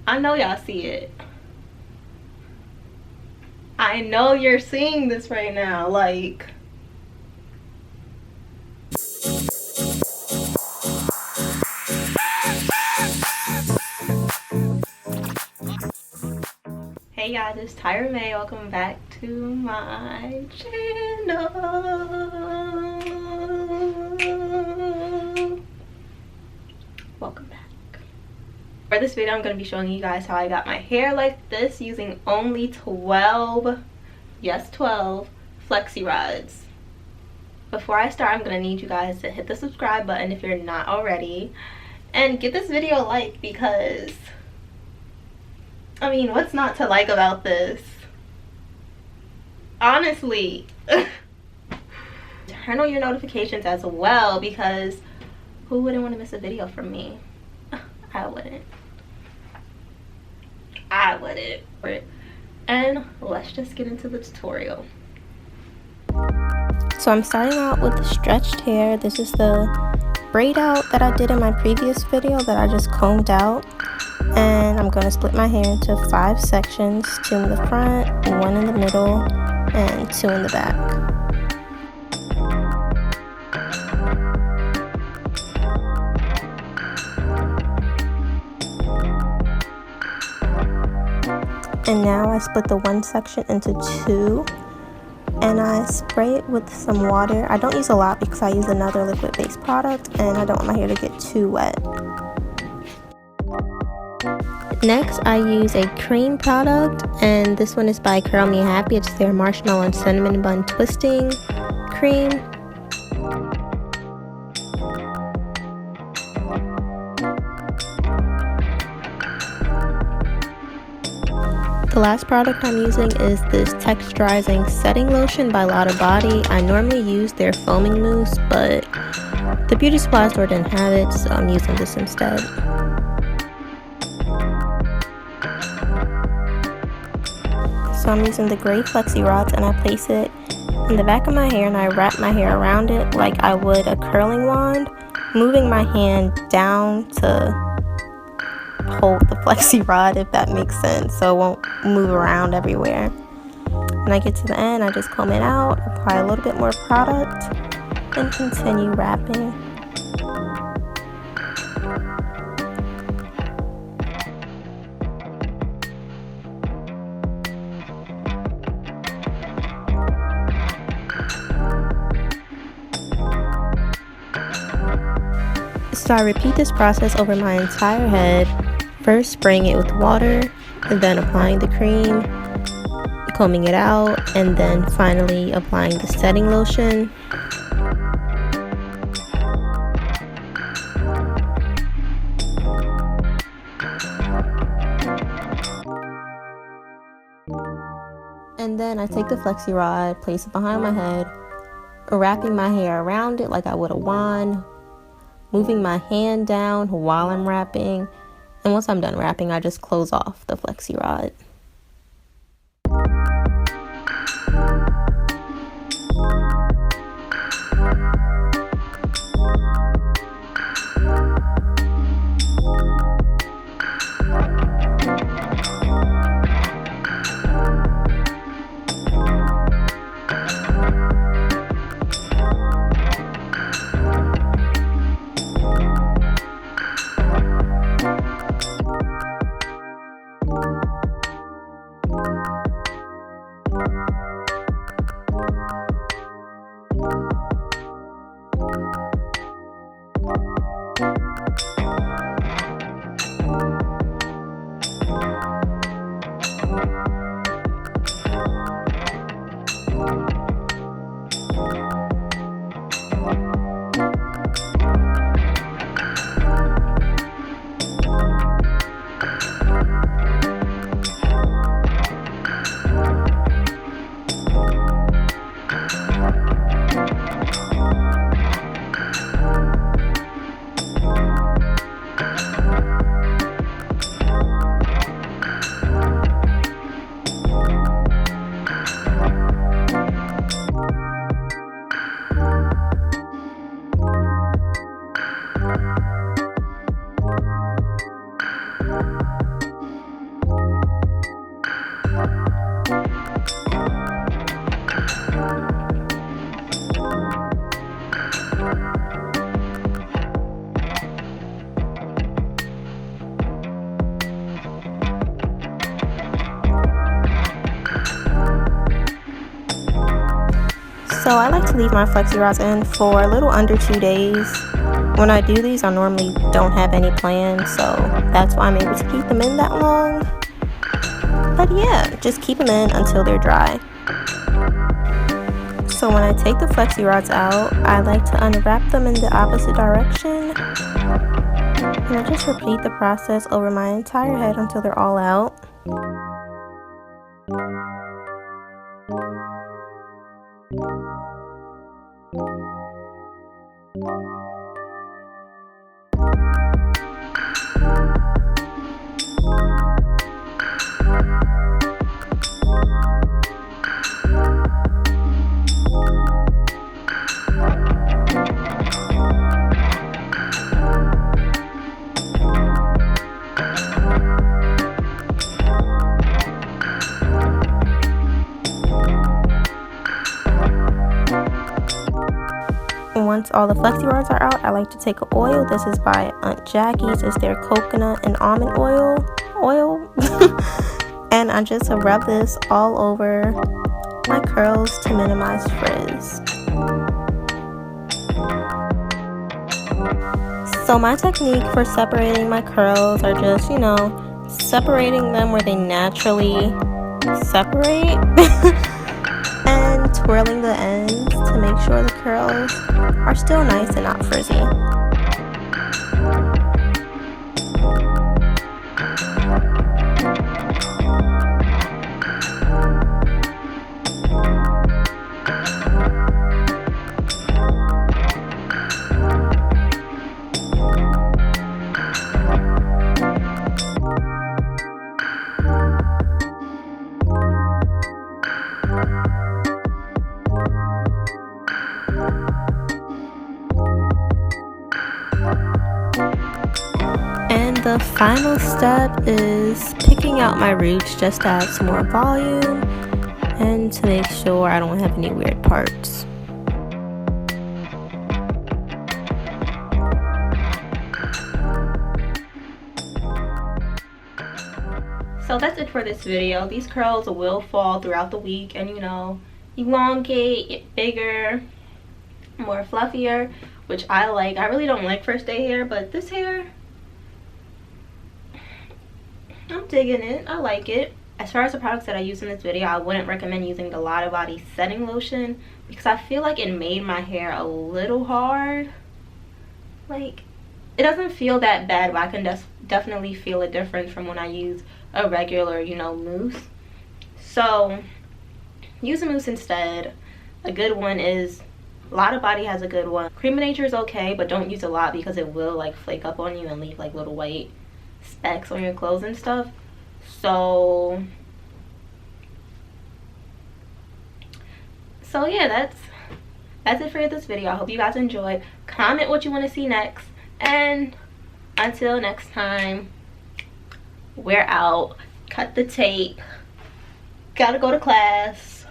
I know y'all see it. I know you're seeing this right now. Like, hey y'all, this is Tyra May. Welcome back to my channel. Welcome back. For this video, I'm going to be showing you guys how I got my hair like this using only 12, yes 12, Flexi rods. Before I start, I'm going to need you guys to hit the subscribe button if you're not already, and give this video a like, because I mean, what's not to like about this? Honestly. Turn on your notifications as well, because who wouldn't want to miss a video from me? I wouldn't. And let's just get into the tutorial. So I'm starting out with the stretched hair. This is the braid out that I did in my previous video that I just combed out. And I'm going to split my hair into 5 sections, 2 in the front, 1 in the middle, and 2 in the back. And now I split the 1 section into 2, and I spray it with some water. I don't use a lot because I use another liquid based product and I don't want my hair to get too wet. Next, I use a cream product, and this one is by Curl Me Happy. It's their marshmallow and cinnamon bun twisting cream. The last product I'm using is this Texturizing setting lotion by Lotta Body. I normally use their foaming mousse, but the beauty supply store didn't have it, so I'm using this instead. So I'm using the gray Flexi rods, and I place it in the back of my hair, and I wrap my hair around it like I would a curling wand, moving my hand down to hold the Flexi rod, if that makes sense, so it won't move around everywhere. When I get to the end, I just comb it out, apply a little bit more product, and continue wrapping. So I repeat this process over my entire head, first spraying it with water, and then applying the cream, combing it out, and then finally applying the setting lotion. And then I take the Flexi rod, place it behind my head, wrapping my hair around it like I would a wand, moving my hand down while I'm wrapping, and once I'm done wrapping, I just close off the Flexi rod. So I like to leave my Flexi rods in for a little under 2 days. When I do these, I normally don't have any plans, so that's why I'm able to keep them in that long. But yeah, just keep them in until they're dry. So when I take the Flexi rods out, I like to unwrap them in the opposite direction. And I just repeat the process over my entire head until they're all out. Once all the Flexi rods are out, I like to take an oil. This is by Aunt Jackie's. It's their coconut and almond oil. And I just rub this all over my curls to minimize frizz. So my technique for separating my curls are just, you know, separating them where they naturally separate. And twirling the ends to make sure the curls are still nice and not frizzy. And the final step is picking out my roots just to add some more volume and to make sure I don't have any weird parts. So that's it for this video. These curls will fall throughout the week and, you know, elongate, get bigger, more fluffier, which I like. I really don't like first day hair, but this hair, I'm digging it. I like it. As far as the products that I use in this video, I wouldn't recommend using the Lotta Body setting lotion because I feel like it made my hair a little hard. Like, it doesn't feel that bad, but I can definitely feel a difference from when I use a regular, you know, mousse. So use a mousse instead. A good one is, Lotta Body has a good one. Cream of Nature is okay, but don't use a lot because it will like flake up on you and leave like little white specks on your clothes and stuff. So yeah, that's it for this video. I hope you guys enjoyed. Comment what you want to see next, and until next time, we're out. Cut the tape. Gotta go to class.